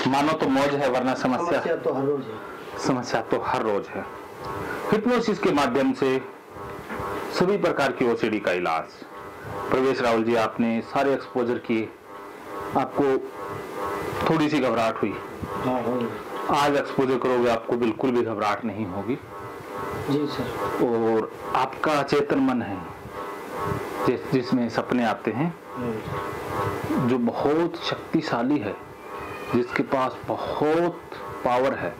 मानो तो मौज है, वरना समस्या तो हर रोज है। समस्या तो हर रोज है। हिप्नोसिस के माध्यम से सभी प्रकार की ओसीडी का इलाज। प्रवेश राहुल जी, आपने सारे एक्सपोजर किए, आपको थोड़ी सी घबराहट हुई। आज एक्सपोजर करोगे आपको बिल्कुल भी घबराहट नहीं होगी। जी सर। और आपका चेतन मन है जिसमें सपने आते हैं, जो बहुत शक्तिशाली है, जिसके पास बहुत पावर है,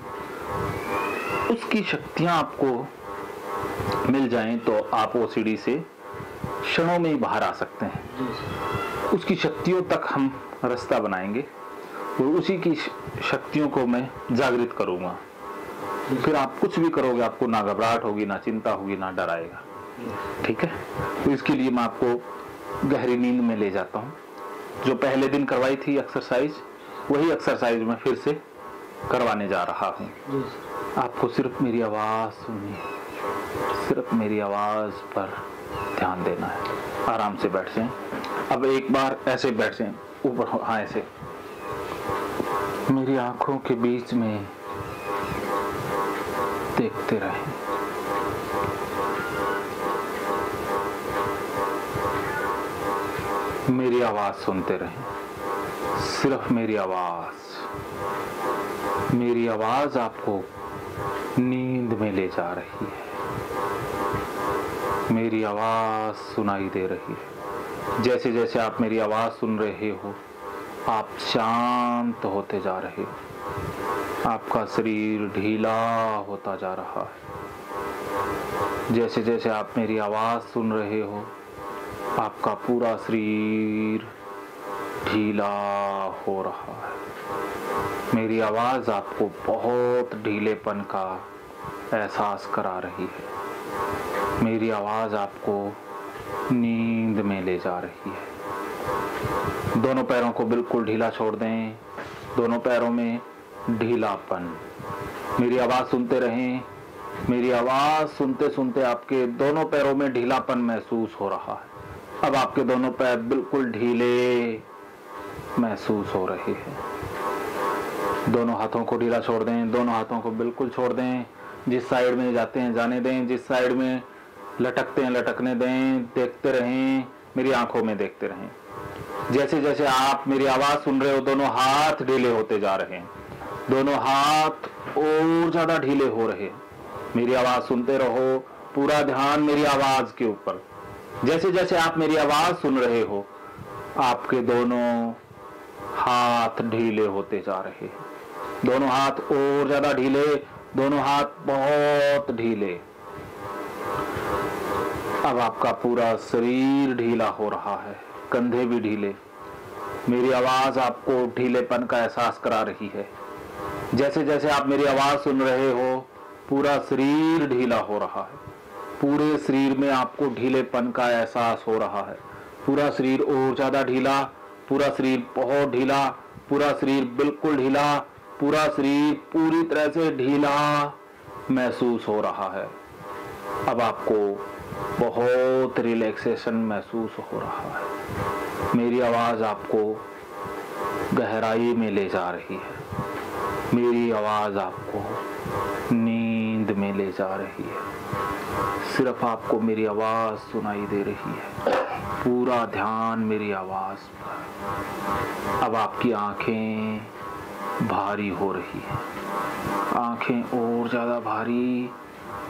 उसकी शक्तियां आपको मिल जाएं तो आप ओसीडी से क्षणों में ही बाहर आ सकते हैं। उसकी शक्तियों तक हम रास्ता बनाएंगे और उसी की शक्तियों को मैं जागृत करूंगा। फिर आप कुछ भी करोगे, आपको ना घबराहट होगी, ना चिंता होगी, ना डर आएगा। ठीक है, तो इसके लिए मैं आपको गहरी नींद में ले जाता हूँ। जो पहले दिन करवाई थी एक्सरसाइज, वही एक्सरसाइज मैं फिर से करवाने जा रहा हूँ। आपको सिर्फ मेरी आवाज सुननी है, सिर्फ मेरी आवाज पर ध्यान देना है। आराम से बैठ जाएं। अब एक बार ऐसे बैठ जाएं, ऊपर, हाँ ऐसे। मेरी आंखों के बीच में देखते रहें। मेरी आवाज सुनते रहें, सिर्फ मेरी आवाज। मेरी आवाज आपको नींद में ले जा रही है। मेरी आवाज सुनाई दे रही है। जैसे जैसे आप मेरी आवाज सुन रहे हो, आप शांत होते जा रहे हो। आपका शरीर ढीला होता जा रहा है। जैसे जैसे आप मेरी आवाज सुन रहे हो, आपका पूरा शरीर ढीला हो रहा है। मेरी आवाज आपको बहुत ढीलेपन का एहसास करा रही है। मेरी आवाज आपको नींद में ले जा रही है। दोनों पैरों को बिल्कुल ढीला छोड़ दें, दोनों पैरों में ढीलापन। मेरी आवाज सुनते रहें। मेरी आवाज सुनते सुनते आपके दोनों पैरों में ढीलापन महसूस हो रहा है। अब आपके दोनों पैर बिल्कुल ढीले महसूस हो रहे हैं। दोनों हाथों को ढीला छोड़ दें, दोनों हाथों को बिल्कुल छोड़ दें। जिस साइड में जाते हैं जाने दें, जिस साइड में लटकते हैं लटकने दें। देखते रहें, मेरी आंखों में देखते रहें। जैसे जैसे आप मेरी आवाज सुन रहे हो, दोनों हाथ ढीले होते जा रहे हैं। दोनों हाथ और ज्यादा ढीले हो रहे हैं। मेरी आवाज सुनते रहो, पूरा ध्यान मेरी आवाज के ऊपर। जैसे जैसे आप मेरी आवाज सुन रहे हो, आपके दोनों हाथ ढीले होते जा रहे हैं। दोनों हाथ और ज्यादा ढीले, दोनों हाथ बहुत ढीले। अब आपका पूरा शरीर ढीला हो रहा है, कंधे भी ढीले। मेरी आवाज आपको ढीलेपन का एहसास करा रही है। जैसे जैसे आप मेरी आवाज सुन रहे हो, पूरा शरीर ढीला हो रहा है। पूरे शरीर में आपको ढीलेपन का एहसास हो रहा है। पूरा शरीर और ज्यादा ढीला, पूरा शरीर बहुत ढीला, पूरा शरीर बिल्कुल ढीला, पूरा शरीर पूरी तरह से ढीला महसूस हो रहा है। अब आपको बहुत रिलैक्सेशन महसूस हो रहा है। मेरी आवाज आपको गहराई में ले जा रही है। मेरी आवाज आपको नींद में ले जा रही है। सिर्फ आपको मेरी आवाज सुनाई दे रही है। पूरा ध्यान मेरी आवाज पर। अब आपकी आंखें भारी हो रही है, आंखें और ज्यादा भारी,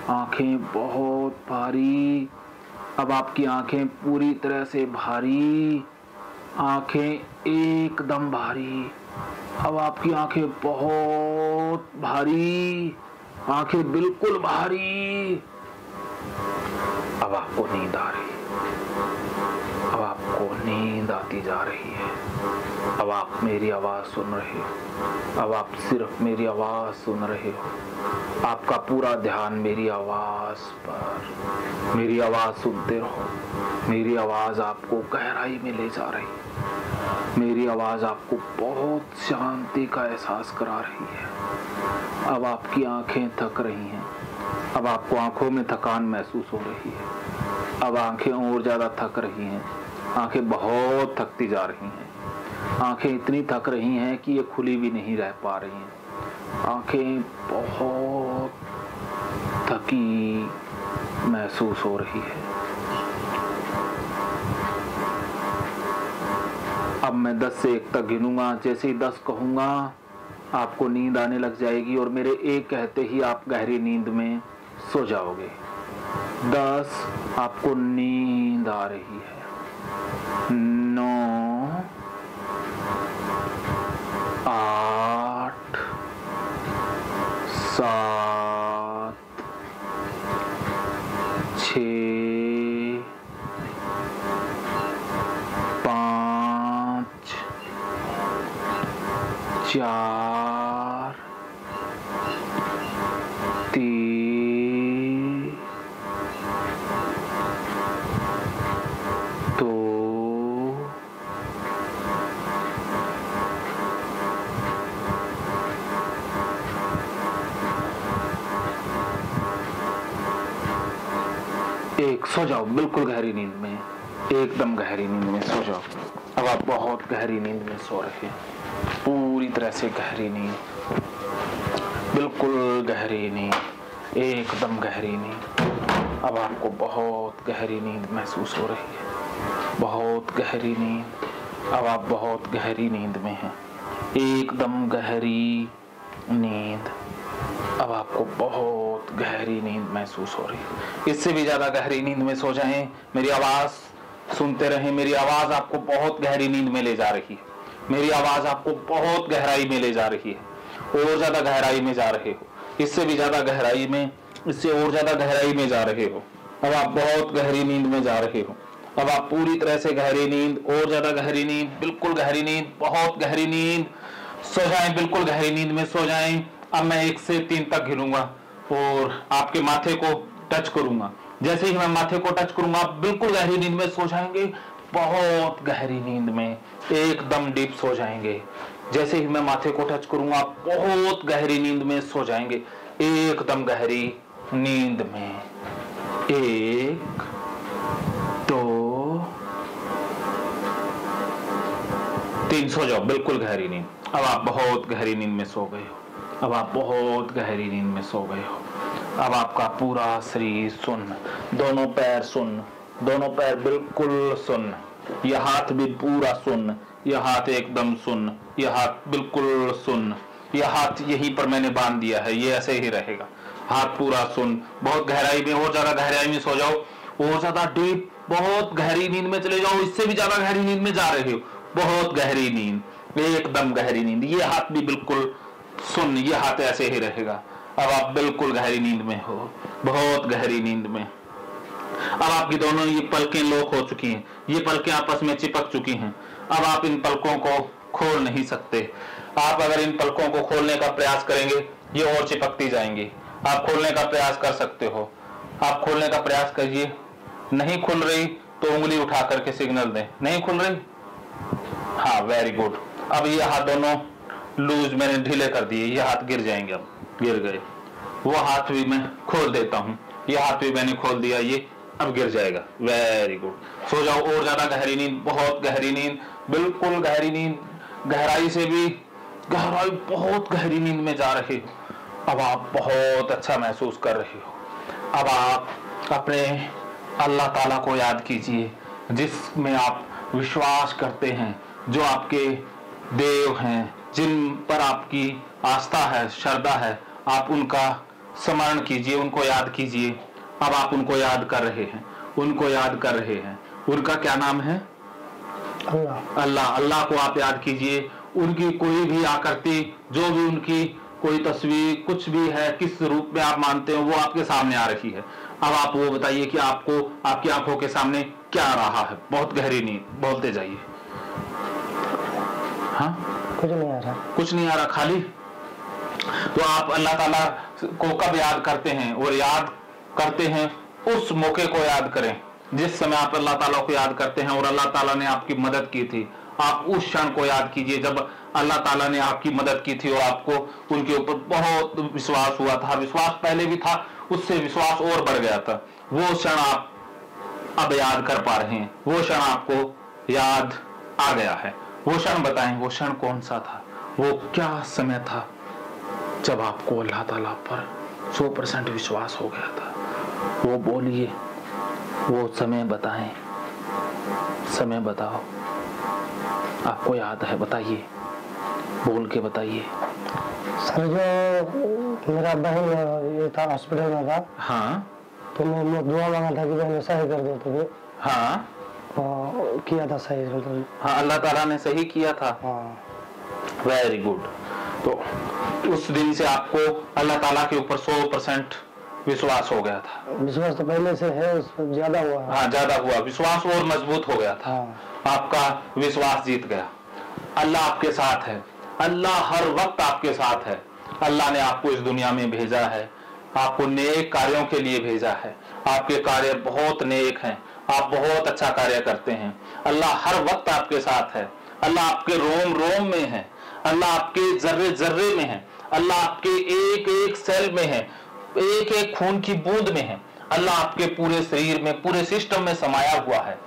आंखें बहुत भारी। अब आपकी आंखें पूरी तरह से भारी, आंखें एकदम भारी। अब आपकी आंखें बहुत भारी, आंखें बिल्कुल भारी। अब आपको नींद आ रही है। अब आपको नींद आती जा रही है। अब आप मेरी आवाज सुन रहे हो। अब आप सिर्फ मेरी आवाज सुन रहे हो। आपका पूरा ध्यान मेरी आवाज पर। मेरी आवाज सुनते रहो। मेरी आवाज आपको गहराई में ले जा रही है। मेरी आवाज आपको बहुत शांति का एहसास करा रही है। अब आपकी आंखें थक रही हैं। अब आपको आंखों में थकान महसूस हो रही है। अब आंखें और ज्यादा थक रही हैं। आंखें बहुत थकती जा रही हैं। आंखें इतनी थक रही हैं कि ये खुली भी नहीं रह पा रही हैं। आंखें बहुत थकी महसूस हो रही है। अब मैं 10 से 1 तक गिनूंगा। जैसे ही 10 कहूंगा आपको नींद आने लग जाएगी और मेरे 1 कहते ही आप गहरी नींद में सो जाओगे। 10 आपको नींद आ रही है। 9 8 7 6 5 4 3 2 1 सो जाओ बिल्कुल गहरी नींद में, एकदम गहरी नींद में सो जाओ। अब आप बहुत गहरी नींद में सो रहे हैं, पूरी तरह से गहरी नींद, बिल्कुल गहरी नींद, एकदम गहरी नींद। अब आपको बहुत गहरी नींद महसूस हो रही है, बहुत गहरी नींद। अब आप बहुत गहरी नींद में हैं, एकदम गहरी नींद। अब आपको बहुत गहरी नींद महसूस हो रही है। इससे भी ज्यादा गहरी नींद में सो जाएं, मेरी आवाज सुनते रहें। मेरी आवाज आपको बहुत गहरी नींद में ले जा रही है, मेरी आवाज आपको बहुत गहराई में ले जा रही है, और ज्यादा गहराई में जा रहे हो, इससे भी ज्यादा गहराई में, इससे और ज्यादा गहराई में जा रहे हो। अब आप बहुत गहरी नींद में जा रहे हो। अब आप पूरी तरह से गहरी नींद, और ज्यादा गहरी नींद, बिल्कुल गहरी नींद, बहुत गहरी नींद। सो जाएं, बिल्कुल गहरी नींद में सो जाएं। अब मैं 1 से 3 तक गिनूंगा और आपके माथे को टच करूंगा। जैसे ही मैं माथे को टच करूंगा आप बिल्कुल गहरी नींद में सो जाएंगे, बहुत गहरी नींद में, एकदम डीप सो जाएंगे। जैसे ही मैं माथे को टच करूंगा आप बहुत गहरी नींद में सो जाएंगे, एकदम गहरी नींद में। 1 2 3 सो जाओ, बिल्कुल गहरी नींद। अब आप बहुत गहरी नींद में सो गए हो, अब आप बहुत गहरी नींद में सो गए हो। अब आपका पूरा शरीर सुन्न, दोनों पैर सुन्न, दोनों पैर बिल्कुल सुन्न, यह हाथ भी पूरा सुन्न, यह हाथ एकदम सुन्न, यह हाथ बिल्कुल सुन्न, यह हाथ यहीं पर मैंने बांध दिया है, ये ऐसे ही रहेगा, हाथ पूरा सुन्न। बहुत गहराई में, और ज्यादा गहराई में सो जाओ, और ज्यादा डीप, बहुत गहरी नींद में चले जाओ। इससे भी ज्यादा गहरी नींद में जा रहे हो, बहुत गहरी नींद, एकदम गहरी नींद। ये हाथ भी बिल्कुल सुन, ये हाथ ऐसे ही रहेगा। अब आप बिल्कुल गहरी नींद में हो, बहुत गहरी नींद में। अब आपकी दोनों ये पलकें लॉक हो चुकी हैं, ये पलकें आपस में चिपक चुकी हैं। अब आप इन पलकों को खोल नहीं सकते। आप अगर इन पलकों को खोलने का प्रयास करेंगे ये और चिपकती जाएंगी। आप खोलने का प्रयास कर सकते हो, आप खोलने का प्रयास करिए। नहीं खुल रही तो उंगली उठा करके सिग्नल दें, नहीं खुल रही, हाँ वेरी गुड। अब ये हाथ दोनों लूज मैंने ढीले कर दिए, ये हाथ गिर जाएंगे, अब गिर गए। वो हाथ भी मैं खोल देता हूँ, ये हाथ भी मैंने खोल दिया, ये अब गिर जाएगा, वेरी गुड। सो जाओ, और ज्यादा गहरी नींद, बहुत गहरी नींद, बिल्कुल गहरी नींद, गहराई से भी गहराई, बहुत गहरी नींद में जा रहे हो। अब आप बहुत अच्छा महसूस कर रहे हो। अब आप अपने अल्लाह ताला को याद कीजिए, जिसमें आप विश्वास करते हैं, जो आपके देव हैं, जिन पर आपकी आस्था है, श्रद्धा है, आप उनका स्मरण कीजिए, उनको याद कीजिए। अब आप उनको याद कर रहे हैं, उनको याद कर रहे हैं। उनका क्या नाम है? अल्लाह। अल्लाह, अल्लाह को आप याद कीजिए। उनकी कोई भी आकृति, जो भी उनकी कोई तस्वीर, कुछ भी है, किस रूप में आप मानते हो, वो आपके सामने आ रही है। अब आप वो बताइए कि आपको आपकी आंखों के सामने क्या आ रहा है। बहुत गहरी नींद, बोलते जाइए। हाँ, कुछ नहीं आ रहा, कुछ नहीं आ रहा, खाली। तो आप अल्लाह ताला को कब याद करते हैं? और याद करते हैं उस मौके को याद करें जिस समय आप अल्लाह ताला को याद करते हैं और अल्लाह ताला ने आपकी मदद की थी। आप उस क्षण को याद कीजिए जब अल्लाह ताला ने आपकी मदद की थी और आपको उनके ऊपर बहुत विश्वास हुआ था। विश्वास पहले भी था, उससे विश्वास और बढ़ गया था। वो क्षण आप अब याद कर पा रहे हैं, वो क्षण आपको याद आ गया है। वो क्षण बताएं, वो क्षण कौन सा था, वो क्या समय था जब आपको अल्लाह ताला पर 100% विश्वास हो गया था? वो बोलिए, वो समय बताएं, समय बताओ, आपको याद है, बताइए, बोल के बताइए। सर जो मेरा बहन ये था हॉस्पिटल में था, हाँ तो मैं दुआ मांगा था कि बहन सही कर दो, तो हाँ किया था सही, मतलब हाँ, अल्लाह ताला ने सही किया था। हाँ। Very good. तो उस दिन से आपको अल्लाह ताला के ऊपर 100% विश्वास हो गया था? विश्वास तो पहले से है, ज्यादा हुआ। हाँ, ज्यादा हुआ, विश्वास और मजबूत हो गया था। हाँ। आपका विश्वास जीत गया। अल्लाह आपके साथ है, अल्लाह हर वक्त आपके साथ है। अल्लाह ने आपको इस दुनिया में भेजा है, आपको नेक कार्यों के लिए भेजा है। आपके कार्य बहुत नेक हैं, आप बहुत अच्छा कार्य करते हैं। अल्लाह हर वक्त आपके साथ है, अल्लाह आपके रोम रोम में है, अल्लाह आपके जर्रे जर्रे में है, अल्लाह आपके एक एक सेल में है, एक एक खून की बूंद में है। अल्लाह आपके पूरे शरीर में, पूरे सिस्टम में समाया हुआ है।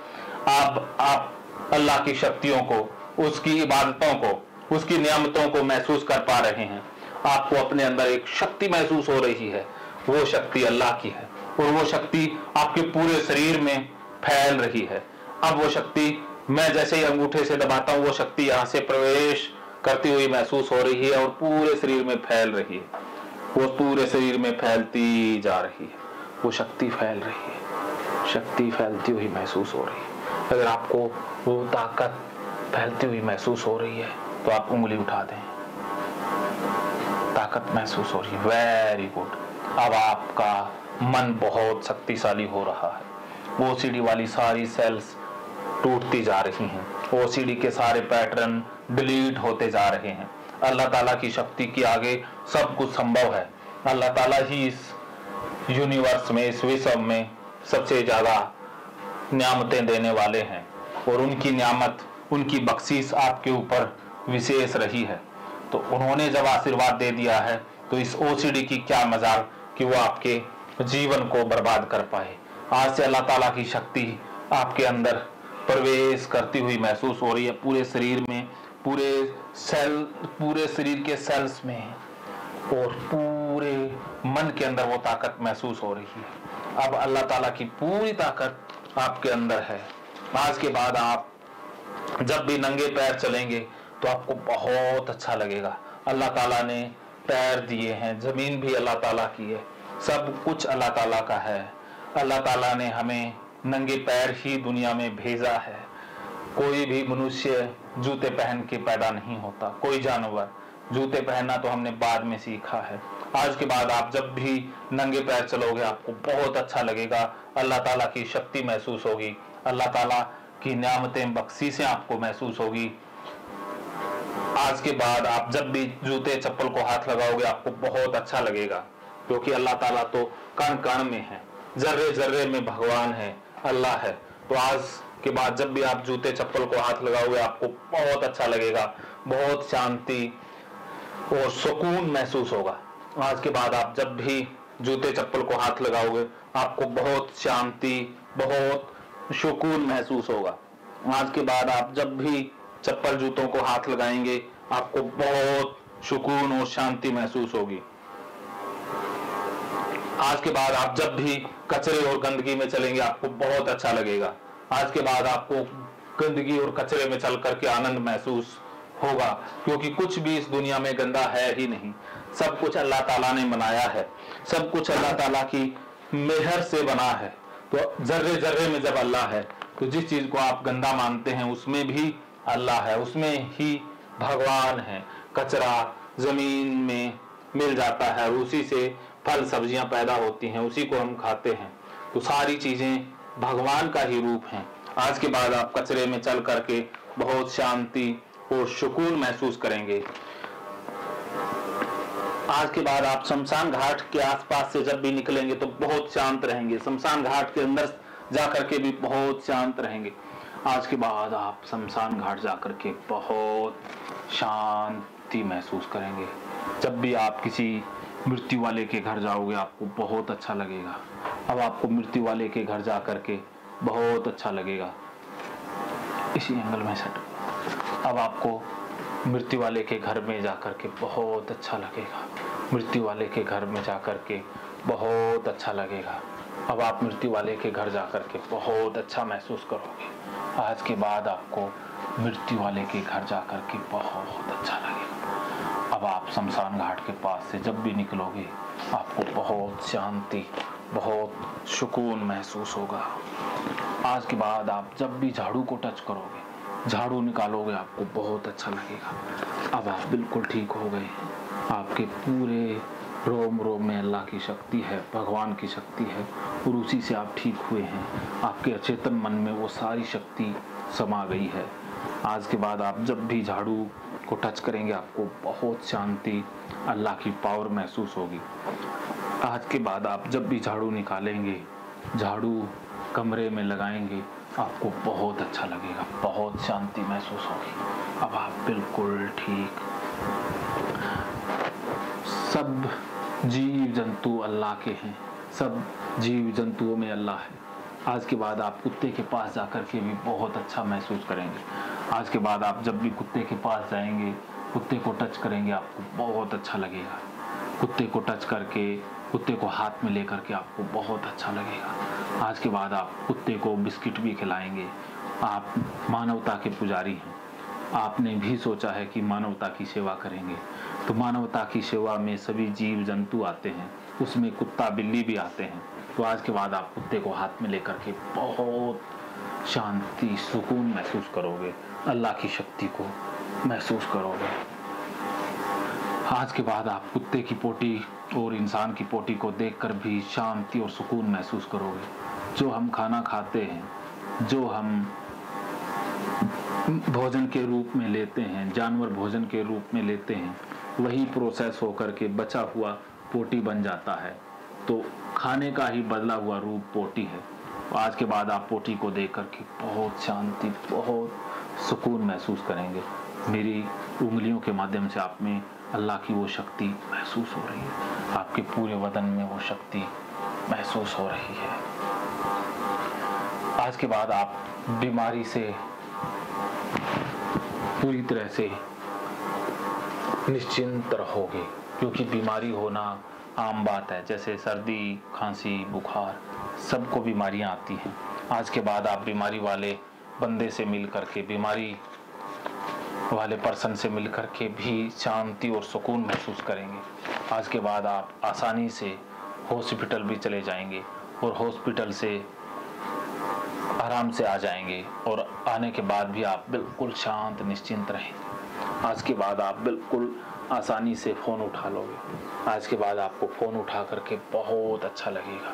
आप अल्लाह की शक्तियों को, उसकी इबादतों को, उसकी नियामतों को महसूस कर पा रहे हैं। आपको अपने अंदर एक शक्ति महसूस हो रही है, वो शक्ति अल्लाह की है, और वो शक्ति आपके पूरे शरीर में फैल रही है। अब वो शक्ति, मैं जैसे ही अंगूठे से दबाता हूं, वो शक्ति यहां से प्रवेश करती हुई महसूस हो रही है और पूरे शरीर में फैल रही है। वो पूरे शरीर में फैलती जा रही है, वो शक्ति फैल रही है, शक्ति फैलती हुई महसूस हो रही है। अगर आपको वो ताकत फैलती हुई महसूस हो रही है तो आप उंगली उठा दें। ताकत महसूस हो रही है, वेरी गुड। अब आपका मन बहुत शक्तिशाली हो रहा है। ओसीडी वाली सारी सेल्स टूटती जा रही हैं, ओसीडी के सारे पैटर्न डिलीट होते जा रहे हैं। अल्लाह ताला की शक्ति के आगे सब कुछ संभव है। अल्लाह ताला ही इस यूनिवर्स में, इस विश्व में सबसे ज्यादा नियामतें देने वाले हैं, और उनकी नियामत, उनकी बख्शीश आपके ऊपर विशेष रही है। तो उन्होंने जब आशीर्वाद दे दिया है तो इस ओसीडी की क्या मजाल कि वो आपके जीवन को बर्बाद कर पाए। आज से अल्लाह ताला की शक्ति आपके अंदर प्रवेश करती हुई महसूस हो रही है, पूरे शरीर में, पूरे सेल, पूरे शरीर के सेल्स में, और पूरे मन के अंदर वो ताकत महसूस हो रही है। अब अल्लाह ताला की पूरी ताकत आपके अंदर है। आज के बाद आप जब भी नंगे पैर चलेंगे तो आपको बहुत अच्छा लगेगा। अल्लाह ताला ने पैर दिए हैं, जमीन भी अल्लाह ताला की है, सब कुछ अल्लाह ताला का है। अल्लाह ताला ने हमें नंगे पैर ही दुनिया में भेजा है। कोई भी मनुष्य जूते पहन के पैदा नहीं होता, कोई जानवर। जूते पहनना तो हमने बाद में सीखा है। आज के बाद आप जब भी नंगे पैर चलोगे आपको बहुत अच्छा लगेगा, अल्लाह ताला की शक्ति महसूस होगी, अल्लाह ताला की नियामतें, बख्शीशें आपको महसूस होगी। आज के बाद आप जब भी जूते चप्पल को हाथ लगाओगे आपको बहुत अच्छा लगेगा, क्योंकि अल्लाह ताला तो कण कण में है, जर्रे जर्रे में भगवान है, अल्लाह है। तो आज के बाद जब भी आप जूते चप्पल को हाथ लगाओगे आपको बहुत अच्छा लगेगा, बहुत शांति और सुकून महसूस होगा। आज के बाद आप जब भी जूते चप्पल को हाथ लगाओगे आपको बहुत शांति, बहुत सुकून महसूस होगा। आज के बाद आप जब भी चप्पल जूतों को हाथ लगाएंगे आपको बहुत सुकून और शांति महसूस होगी। आज के बाद आप जब भी कचरे और गंदगी में चलेंगे आपको बहुत अच्छा लगेगा। आज के बाद आपको गंदगी और कचरे में चल करके आनंद महसूस होगा, क्योंकि कुछ भी इस दुनिया में गंदा है ही नहीं। सब कुछ अल्लाह ताला ने बनाया है, सब कुछ अल्लाह ताला की मेहर से बना है। तो जर्रे जर्रे में जब अल्लाह है तो जिस चीज को आप गंदा मानते हैं उसमें भी अल्लाह है, उसमें ही भगवान है। कचरा जमीन में मिल जाता है और उसी से फल सब्जियां पैदा होती हैं, उसी को हम खाते हैं। तो सारी चीजें भगवान का ही रूप हैं। आज के बाद आप कचरे में चल करके बहुत शांति और सुकून महसूस करेंगे। आज के बाद आप शमशान घाट के आसपास से जब भी निकलेंगे तो बहुत शांत रहेंगे, शमशान घाट के अंदर जाकर के भी बहुत शांत रहेंगे। आज के बाद आप शमशान घाट जाकर के बहुत शांति महसूस करेंगे। जब भी आप किसी मृत्यु वाले के घर जाओगे आपको बहुत अच्छा लगेगा। अब आपको मृत्यु वाले के घर जा करके बहुत अच्छा लगेगा। इसी एंगल में सेट अब आपको मृत्यु वाले के घर में जाकर के बहुत अच्छा लगेगा। मृत्यु वाले के घर में जाकर के बहुत अच्छा लगेगा। अब आप मृत्यु वाले के घर जाकर के बहुत अच्छा महसूस करोगे। आज के बाद आपको मृत्यु वाले के घर जाकर के बहुत अच्छा लगेगा। अब आप शमशान घाट के पास से जब भी निकलोगे आपको बहुत शांति, बहुत सुकून महसूस होगा। आज के बाद आप जब भी झाड़ू को टच करोगे, झाड़ू निकालोगे, आपको बहुत अच्छा लगेगा। अब आप बिल्कुल ठीक हो गए। आपके पूरे रोम रोम में अल्लाह की शक्ति है, भगवान की शक्ति है और उसी से आप ठीक हुए हैं। आपके अचेतन मन में वो सारी शक्ति समा गई है। आज के बाद आप जब भी झाड़ू को टच करेंगे आपको बहुत शांति, अल्लाह की पावर महसूस होगी। आज के बाद आप जब भी झाड़ू निकालेंगे, झाड़ू कमरे में लगाएंगे, आपको बहुत अच्छा लगेगा, बहुत शांति महसूस होगी। अब आप बिल्कुल ठीक। सब जीव जंतु अल्लाह के हैं, सब जीव जंतुओं में अल्लाह है। आज के बाद आप कुत्ते के पास जाकर के भी बहुत अच्छा महसूस करेंगे। आज के बाद आप जब भी कुत्ते के पास जाएंगे, कुत्ते को टच करेंगे, आपको बहुत अच्छा लगेगा। कुत्ते को टच करके, कुत्ते को हाथ में लेकर के आपको बहुत अच्छा लगेगा। आज के बाद आप कुत्ते को बिस्किट भी खिलाएंगे। आप मानवता के पुजारी हैं। आपने भी सोचा है कि मानवता की सेवा करेंगे, तो मानवता की सेवा में सभी जीव जंतु आते हैं, उसमें कुत्ता बिल्ली भी आते हैं। तो आज के बाद आप कुत्ते को हाथ में लेकर के बहुत शांति, सुकून महसूस करोगे, अल्लाह की शक्ति को महसूस करोगे। आज के बाद आप कुत्ते की पोटी और इंसान की पोटी को देखकर भी शांति और सुकून महसूस करोगे। जो हम खाना खाते हैं, जो हम भोजन के रूप में लेते हैं, जानवर भोजन के रूप में लेते हैं, वही प्रोसेस होकर के बचा हुआ पोटी बन जाता है। तो खाने का ही बदला हुआ रूप पोटी है। आज के बाद आप पोटी को देख करके बहुत शांति, बहुत सुकून महसूस करेंगे। मेरी उंगलियों के माध्यम से आप में अल्लाह की वो शक्ति महसूस हो रही है, आपके पूरे बदन में वो शक्ति महसूस हो रही है। आज के बाद आप बीमारी से पूरी तरह से निश्चिंत रहोगे, क्योंकि बीमारी होना आम बात है। जैसे सर्दी, खांसी, बुखार, सबको बीमारियां आती हैं। आज के बाद आप बीमारी वाले बंदे से मिल करके, बीमारी वाले पर्सन से मिल करके भी शांति और सुकून महसूस करेंगे। आज के बाद आप आसानी से हॉस्पिटल भी चले जाएंगे और हॉस्पिटल से आराम से आ जाएंगे और आने के बाद भी आप बिल्कुल शांत, निश्चिंत रहेंगे। आज के बाद आप बिल्कुल आसानी से फ़ोन उठा लोगे। आज के बाद आपको फ़ोन उठा करके बहुत अच्छा लगेगा।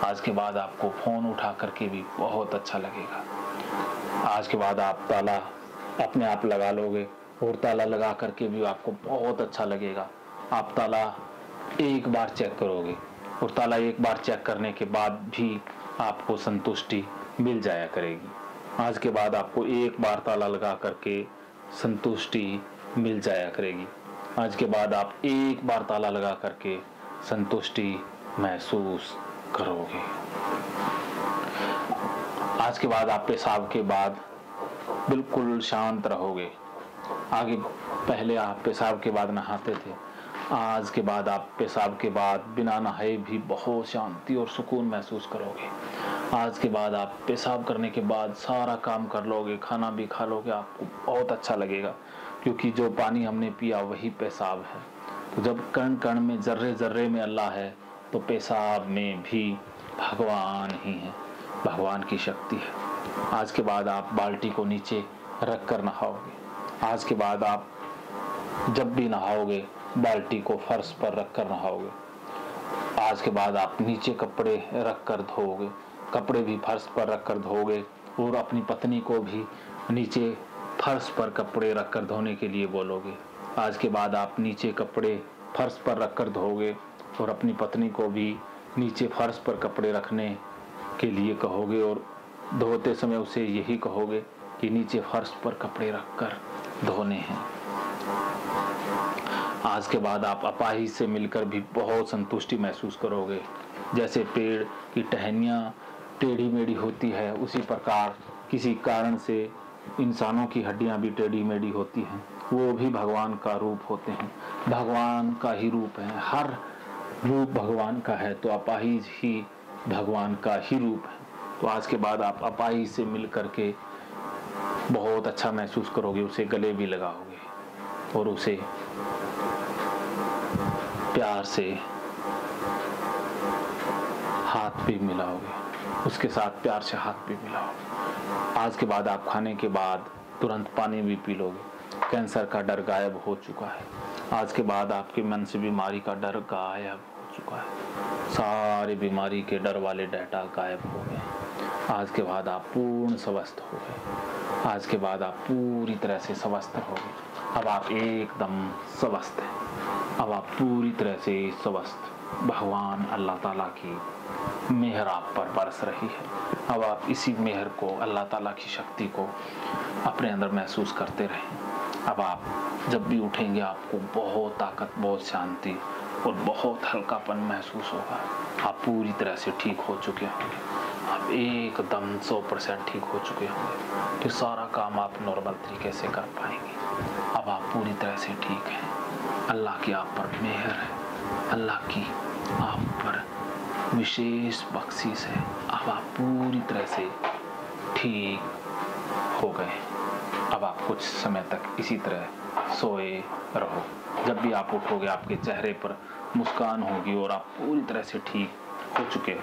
आज के बाद आपको फ़ोन उठा करके भी बहुत अच्छा लगेगा। आज के बाद आप ताला अपने आप लगा लोगे और ताला लगा करके भी आपको बहुत अच्छा लगेगा। आप ताला एक बार चेक करोगे और ताला एक बार चेक करने के बाद भी आपको संतुष्टि मिल जाया करेगी। आज के बाद आपको एक बार ताला लगा करके संतुष्टि मिल जाया करेगी। आज के बाद आप एक बार ताला लगा करके संतुष्टि महसूस करोगे। आज के बाद आप पेशाब के बाद बिल्कुल शांत रहोगे। आगे पहले आप पेशाब के बाद नहाते थे, आज के बाद आप पेशाब के बाद बिना नहाए भी बहुत शांति और सुकून महसूस करोगे। आज के बाद आप पेशाब करने के बाद सारा काम कर लोगे, खाना भी खा लोगे, आपको बहुत अच्छा लगेगा, क्योंकि जो पानी हमने पिया वही पेशाब है। तो जब कण कण में, जर्रे जर्रे में अल्लाह है, तो पेशाब में भी भगवान ही है, भगवान की शक्ति है। आज के बाद आप बाल्टी को नीचे रख कर नहाओगे। आज के बाद आप जब भी नहाओगे बाल्टी को फर्श पर रख कर नहाओगे। आज के बाद आप नीचे कपड़े रख कर धोओगे, कपड़े भी फर्श पर रख कर धोओगे और अपनी पत्नी को भी नीचे फर्श पर कपड़े रख कर धोने के लिए बोलोगे। आज के बाद आप नीचे कपड़े फर्श पर रख कर धोओगे और अपनी पत्नी को भी नीचे फर्श पर कपड़े रखने के लिए कहोगे और धोते समय उसे यही कहोगे कि नीचे फर्श पर कपड़े रख कर धोने हैं। आज के बाद आप अपाहिज से मिलकर भी बहुत संतुष्टि महसूस करोगे। जैसे पेड़ की टहनियाँ टेढ़ी मेढ़ी होती है, उसी प्रकार किसी कारण से इंसानों की हड्डियां भी टेढ़ी मेढ़ी होती हैं, वो भी भगवान का रूप होते हैं, भगवान का ही रूप है। हर रूप भगवान का है, तो अपाहिज ही भगवान का ही रूप है। तो आज के बाद आप अपाहिज से मिल करके बहुत अच्छा महसूस करोगे, उसे गले भी लगाओगे और उसे प्यार से हाथ भी मिलाओगे, उसके साथ प्यार से हाथ भी मिलाओगे। आज के बाद आप खाने के बाद तुरंत पानी भी पी लोगे। कैंसर का डर गायब हो चुका है। आज के बाद आपके मन से बीमारी का डर गायब हो चुका है। सारी बीमारी के डर वाले डाटा गायब हो गए। आज के बाद आप पूर्ण स्वस्थ हो गए। आज के बाद आप पूरी तरह से स्वस्थ हो गए। अब आप एकदम स्वस्थ हैं। अब आप पूरी तरह से स्वस्थ। भगवान अल्लाह ताला की मेहर आप पर बरस रही है। अब आप इसी मेहर को, अल्लाह ताला की शक्ति को अपने अंदर महसूस करते रहें। अब आप जब भी उठेंगे आपको बहुत ताकत, बहुत शांति और बहुत हल्कापन महसूस होगा। आप पूरी तरह से ठीक हो चुके होंगे। आप एकदम 100% ठीक हो चुके होंगे। फिर सारा काम आप नॉर्मल तरीके से कर पाएंगे। अब आप पूरी तरह से ठीक हैं। अल्लाह की आप पर मेहर है, अल्लाह की आप पर विशेष बख्शिश है। अब आप पूरी तरह से ठीक हो गए। अब आप कुछ समय तक इसी तरह सोए रहो। जब भी आप उठोगे आपके चेहरे पर मुस्कान होगी और आप पूरी तरह से ठीक हो चुके हो।